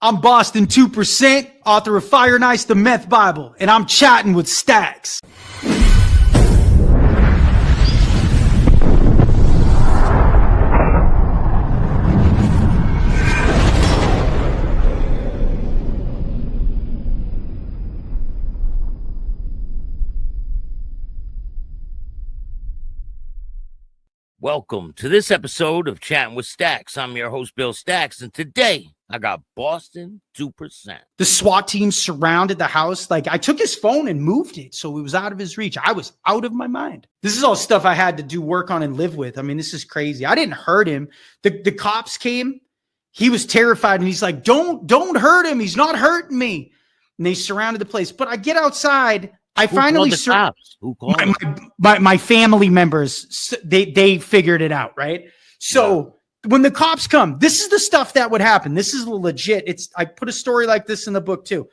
I'm Boston 2%, author of Fire and Ice, the Meth Bible, and I'm chatting with Staxx. Welcome to this episode of Chatting with Staxx. I'm your host, Bill Staxx, and today I got Boston 2%. The SWAT team surrounded the house. Like, I took his phone and moved it so it was out of his reach. I was out of my mind. This is all stuff I had to do work on and live with. I mean, this is crazy. I didn't hurt him. The cops came. He was terrified, and he's like, don't hurt him. He's not hurting me. And they surrounded the place. But I get outside. I finally my family members, they figured it out, right? So when the cops come, this is the stuff that would happen. This is legit. I put a story like this in the book too.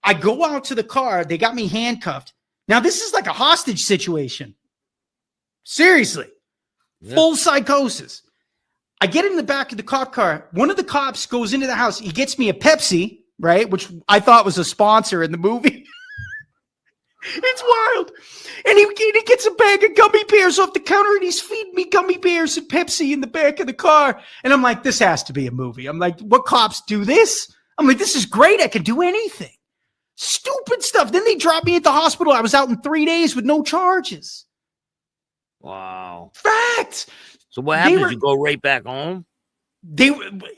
I go out to the car. They got me handcuffed. Now this is like a hostage situation. Seriously, full psychosis. I get in the back of the cop car. One of the cops goes into the house. He gets me a Pepsi, right? Which I thought was a sponsor in the movie. It's wild. And he gets a bag of gummy bears off the counter and he's feeding me gummy bears and Pepsi in the back of the car. And I'm like, this has to be a movie. I'm like, what cops do this? I'm like, this is great. I can do anything. Stupid stuff. Then they dropped me at the hospital. I was out in 3 days with no charges. Wow. Fact. So what happened? You go right back home?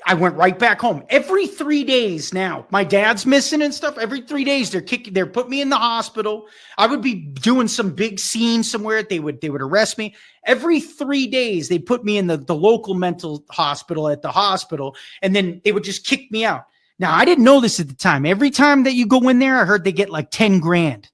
I went right back home. Every 3 days now, my dad's missing and stuff. Every 3 days, they're putting me in the hospital. I would be doing some big scene somewhere. They would arrest me. Every 3 days, they put me in the local mental hospital at the hospital, and then they would just kick me out. Now, I didn't know this at the time. Every time that you go in there, I heard they get like 10 grand.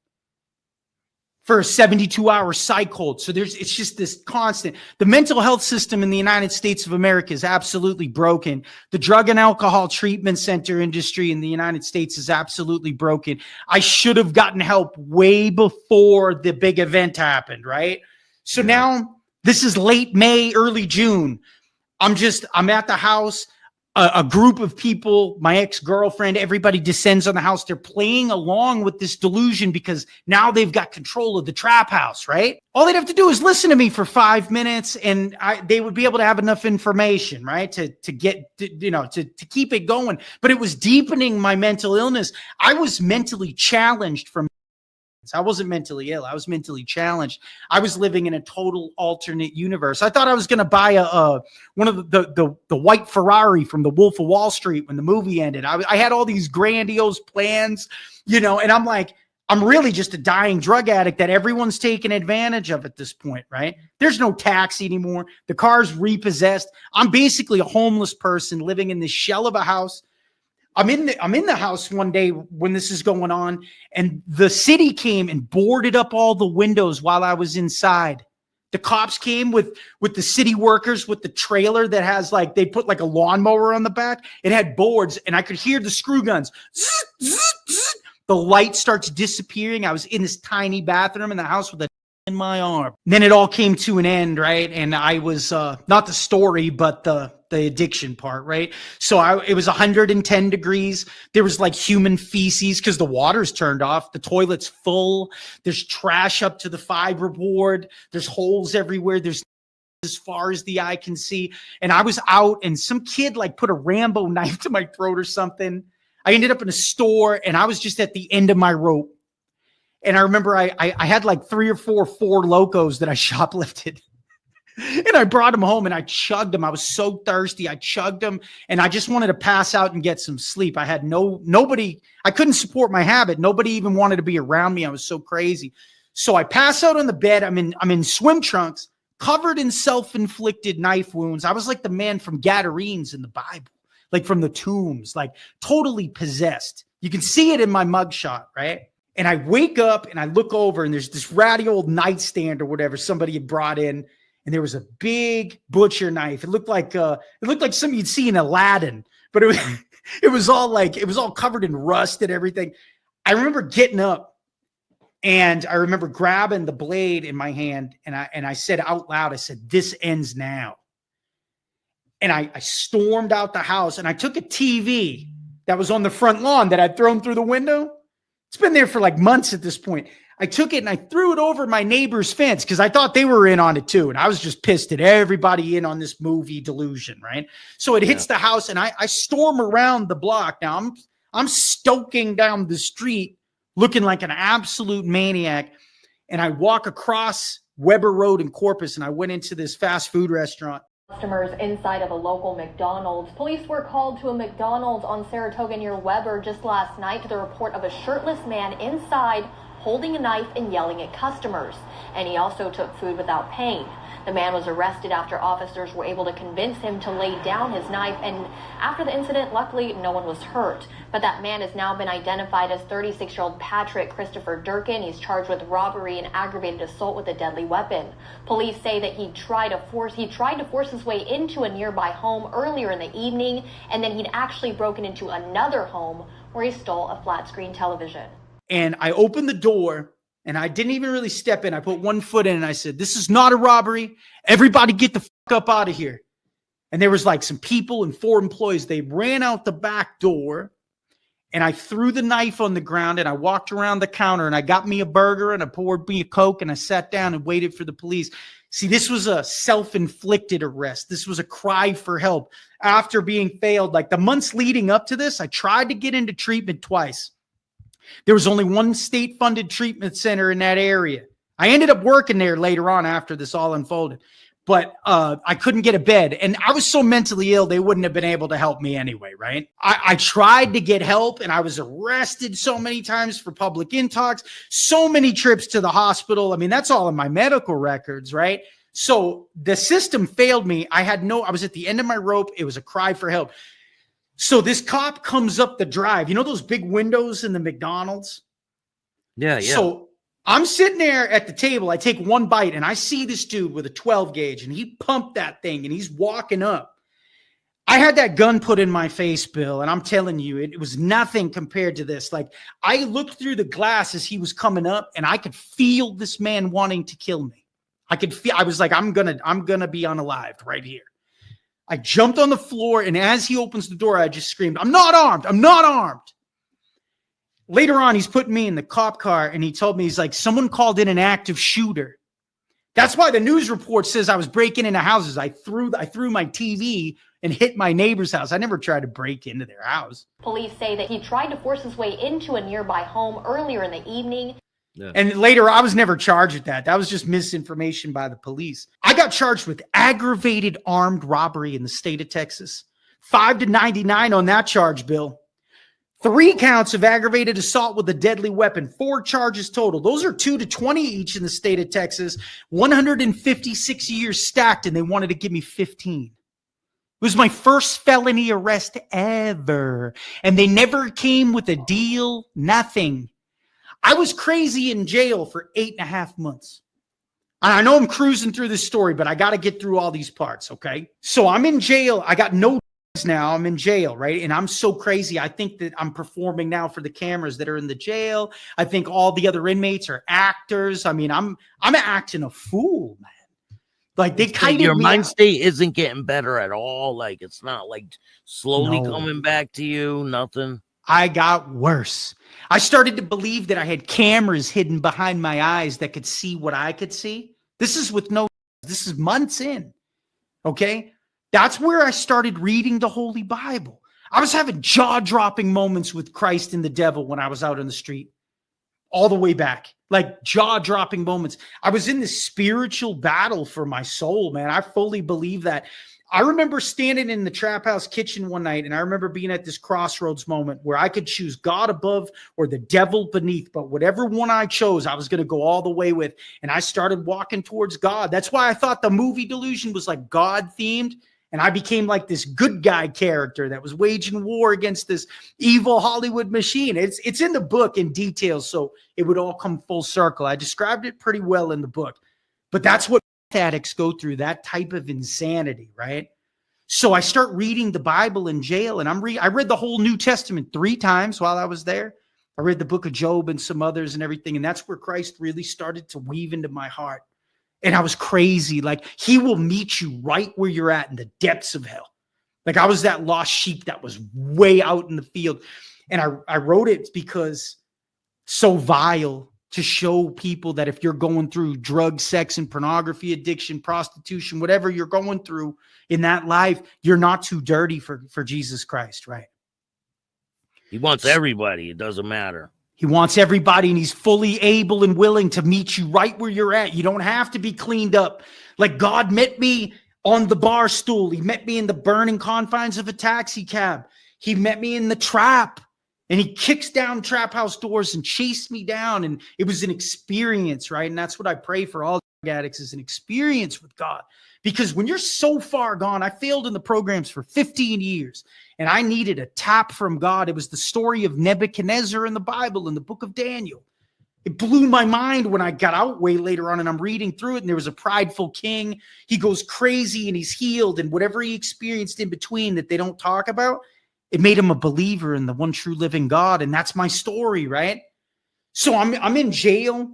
For a 72-hour psych hold. So it's just this constant. The mental health system in the United States of America is absolutely broken. The drug and alcohol treatment center industry in the United States is absolutely broken. I should have gotten help way before the big event happened, right? So now this is late May, early June. I'm at the house. A group of people, my ex-girlfriend, everybody descends on the house. They're playing along with this delusion because now they've got control of the trap house, right? All they'd have to do is listen to me for 5 minutes and they would be able to have enough information, right? To keep it going. But it was deepening my mental illness. I was mentally challenged from I wasn't mentally ill. I was mentally challenged. I was living in a total alternate universe. I thought I was going to buy one of the white Ferrari from the Wolf of Wall Street when the movie ended. I had all these grandiose plans, and I'm like, I'm really just a dying drug addict that everyone's taking advantage of at this point, right? There's no taxi anymore. The car's repossessed. I'm basically a homeless person living in this shell of a house. I'm in the house one day when this is going on, and the city came and boarded up all the windows while I was inside. The cops came with the city workers with the trailer that has they put like a lawnmower on the back. It had boards, and I could hear the screw guns. Zzz, zzz, zzz. The light starts disappearing. I was in this tiny bathroom in the house with a in my arm. And then it all came to an end, right? And I was not the story, but the addiction part, right? So it was 110 degrees. There was like human feces because the water's turned off. The toilet's full. There's trash up to the fiberboard. There's holes everywhere. There's as far as the eye can see. And I was out, and some kid put a Rambo knife to my throat or something. I ended up in a store, and I was just at the end of my rope. And I remember I had like 3 or 4 Locos that I shoplifted. And I brought them home and I chugged them. I was so thirsty. I chugged them and I just wanted to pass out and get some sleep. I had nobody. I couldn't support my habit. Nobody even wanted to be around me. I was so crazy. So I pass out on the bed. I'm in swim trunks, covered in self-inflicted knife wounds. I was like the man from Gadarenes in the Bible, like from the tombs, like totally possessed. You can see it in my mugshot, right? And I wake up and I look over and there's this ratty old nightstand or whatever somebody had brought in. And there was a big butcher knife. It looked like something you'd see in Aladdin, but it was all covered in rust and everything. I remember getting up and I remember grabbing the blade in my hand and I said out loud, I said, "This ends now." And I stormed out the house and I took a TV that was on the front lawn that I'd thrown through the window. It's been there for like months at this point. I took it and I threw it over my neighbor's fence because I thought they were in on it too. And I was just pissed at everybody in on this movie delusion, right? So it hits the house and I storm around the block. Now I'm stoking down the street looking like an absolute maniac. And I walk across Weber Road in Corpus and I went into this fast food restaurant. Customers inside of a local McDonald's. Police were called to a McDonald's on Saratoga near Weber just last night to the report of a shirtless man inside holding a knife and yelling at customers. And he also took food without paying. The man was arrested after officers were able to convince him to lay down his knife. And after the incident, luckily, no one was hurt. But that man has now been identified as 36-year-old Patrick Christopher Durkin. He's charged with robbery and aggravated assault with a deadly weapon. Police say that he tried to force his way into a nearby home earlier in the evening, and then he'd actually broken into another home where he stole a flat screen television. And I opened the door and I didn't even really step in. I put one foot in and I said, this is not a robbery. Everybody get the fuck up out of here. And there was like some people and 4 employees. They ran out the back door and I threw the knife on the ground and I walked around the counter and I got me a burger and I poured me a Coke and I sat down and waited for the police. See, this was a self-inflicted arrest. This was a cry for help after being failed. Like the months leading up to this, I tried to get into treatment twice. There was only one state-funded treatment center in that area. I ended up working there later on after this all unfolded, but I couldn't get a bed. And I was so mentally ill, they wouldn't have been able to help me anyway, right? I tried to get help, and I was arrested so many times for public intox, so many trips to the hospital. I mean, that's all in my medical records, right? So the system failed me. I was at the end of my rope. It was a cry for help. So this cop comes up the drive. You know those big windows in the McDonald's? Yeah. So I'm sitting there at the table. I take one bite and I see this dude with a 12 gauge and he pumped that thing and he's walking up. I had that gun put in my face, Bill, and I'm telling you, it was nothing compared to this. Like I looked through the glass as he was coming up and I could feel this man wanting to kill me. I was like, I'm going to be unalived right here. I jumped on the floor, and as he opens the door, I just screamed, I'm not armed. I'm not armed. Later on, he's putting me in the cop car, and he told me, he's like, someone called in an active shooter. That's why the news report says I was breaking into houses. I threw my TV and hit my neighbor's house. I never tried to break into their house. Police say that he tried to force his way into a nearby home earlier in the evening. Yeah. And later, I was never charged with that. That was just misinformation by the police. I got charged with aggravated armed robbery in the state of Texas. 5 to 99 on that charge, Bill. 3 counts of aggravated assault with a deadly weapon. 4 charges total. Those are 2 to 20 each in the state of Texas. 156 years stacked, and they wanted to give me 15. It was my first felony arrest ever. And they never came with a deal, nothing. I was crazy in jail for 8.5 months. I know I'm cruising through this story, but I got to get through all these parts, okay? So I'm in jail. I got no now. I'm in jail, right? And I'm so crazy. I think that I'm performing now for the cameras that are in the jail. I think all the other inmates are actors. I mean, I'm acting a fool, man. Like they kind of your mind state isn't getting better at all. Like it's not like slowly coming back to you. Nothing. I got worse. I started to believe that I had cameras hidden behind my eyes that could see what I could see. This is months in. Okay. That's where I started reading the Holy Bible. I was having jaw-dropping moments with Christ and the devil when I was out on the street, all the way back, like jaw-dropping moments. I was in this spiritual battle for my soul, man. I fully believe that. I remember standing in the trap house kitchen one night, and I remember being at this crossroads moment where I could choose God above or the devil beneath, but whatever one I chose, I was going to go all the way with, and I started walking towards God. That's why I thought the movie Delusion was like God-themed, and I became like this good guy character that was waging war against this evil Hollywood machine. It's in the book in detail, so it would all come full circle. I described it pretty well in the book, but that's what addicts go through, that type of insanity, right? So I start reading the Bible in jail, and I read the whole New Testament 3 times while I was there. I read the book of Job and some others and everything, and that's where Christ really started to weave into my heart. And I was crazy. Like, he will meet you right where you're at in the depths of hell. Like I was that lost sheep that was way out in the field. And I wrote it because so vile to show people that if you're going through drug, sex, and pornography addiction, prostitution, whatever you're going through in that life, you're not too dirty for Jesus Christ, right? He wants everybody. It doesn't matter. He wants everybody, and he's fully able and willing to meet you right where you're at. You don't have to be cleaned up. Like God met me on the bar stool. He met me in the burning confines of a taxi cab. He met me in the trap, and he kicks down trap house doors and chased me down. And it was an experience, right? And that's what I pray for all addicts, is an experience with God. Because when you're so far gone, I failed in the programs for 15 years. And I needed a tap from God. It was the story of Nebuchadnezzar in the Bible, in the book of Daniel. It blew my mind when I got out way later on and I'm reading through it. And there was a prideful king. He goes crazy and he's healed. And whatever he experienced in between that they don't talk about, it made him a believer in the one true living God. And that's my story, right? So I'm in jail.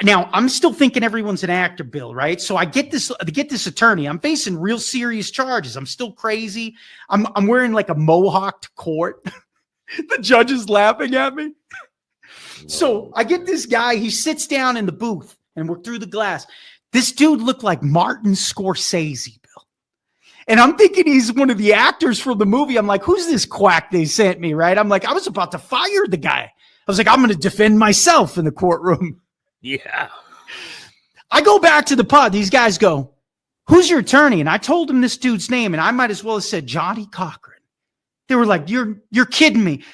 Now, I'm still thinking everyone's an actor, Bill, right? So I get this attorney. I'm facing real serious charges. I'm still crazy. I'm wearing like a mohawk to court. The judge is laughing at me. So I get this guy. He sits down in the booth and we're through the glass. This dude looked like Martin Scorsese, Bill. And I'm thinking he's one of the actors from the movie. I'm like, who's this quack they sent me, right? I'm like, I was about to fire the guy. I was like, I'm going to defend myself in the courtroom. Yeah. I go back to the pod. These guys go, who's your attorney? And I told them this dude's name, and I might as well have said Johnny Cochran. They were like, you're kidding me.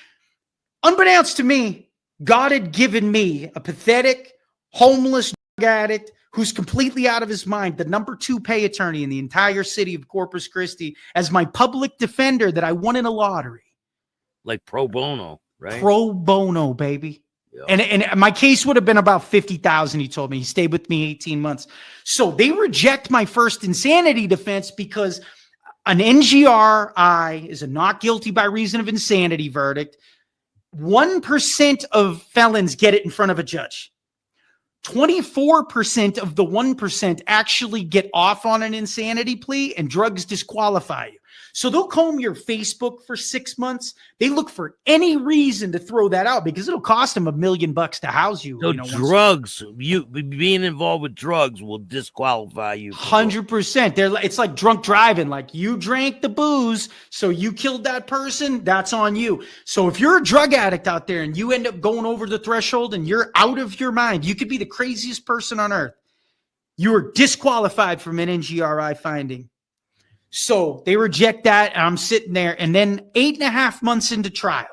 Unbeknownst to me, God had given me a pathetic, homeless drug addict who's completely out of his mind, the number 2 pay attorney in the entire city of Corpus Christi, as my public defender that I won in a lottery. Like pro bono, right? Pro bono, baby. Yeah. And my case would have been about $50,000. He told me. He stayed with me 18 months. So they reject my first insanity defense because an NGRI is a not guilty by reason of insanity verdict. 1% of felons get it in front of a judge. 24% of the 1% actually get off on an insanity plea, and drugs disqualify you. So they'll comb your Facebook for 6 months. They look for any reason to throw that out because it'll cost them $1 million to house you. So drugs, you being involved with drugs will disqualify you. 100%. It's like drunk driving. Like you drank the booze, so you killed that person. That's on you. So if you're a drug addict out there and you end up going over the threshold and you're out of your mind, you could be the craziest person on earth. You are disqualified from an NGRI finding. So they reject that, and I'm sitting there. And then 8.5 months into trial,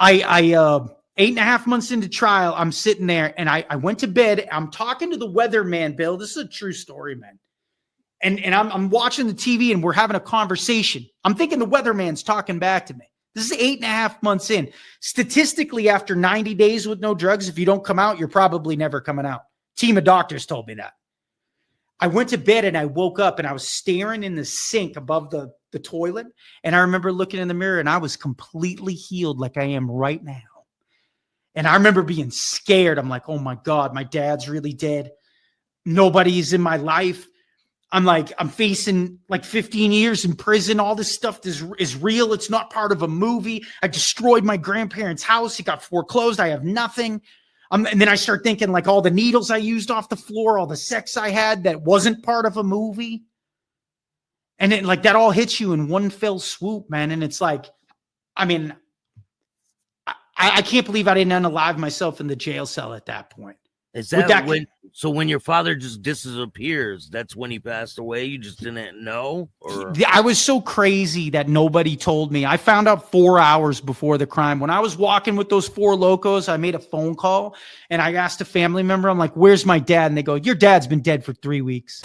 8.5 months into trial, I'm sitting there, and I went to bed. I'm talking to the weatherman, Bill. This is a true story, man. And I'm watching the TV, and we're having a conversation. I'm thinking the weatherman's talking back to me. This is 8.5 months in. Statistically, after 90 days with no drugs, if you don't come out, you're probably never coming out. Team of doctors told me that. I went to bed and I woke up and I was staring in the sink above the toilet. And I remember looking in the mirror and I was completely healed like I am right now. And I remember being scared. I'm like, oh my God, my dad's really dead. Nobody's in my life. I'm facing like 15 years in prison. All this stuff is real. It's not part of a movie. I destroyed my grandparents' house. It got foreclosed. I have nothing. And then I start thinking like all the needles I used off the floor, all the sex I had that wasn't part of a movie. And then like that all hits you in one fell swoop, man. And it's like, I mean, I can't believe I didn't unalive myself in the jail cell at that point. Is that when your father just disappears, that's when he passed away? You just didn't know? Or? I was so crazy that nobody told me. I found out 4 hours before the crime. When I was walking with those 4 locos, I made a phone call and I asked a family member, I'm like, where's my dad? And they go, your dad's been dead for 3 weeks.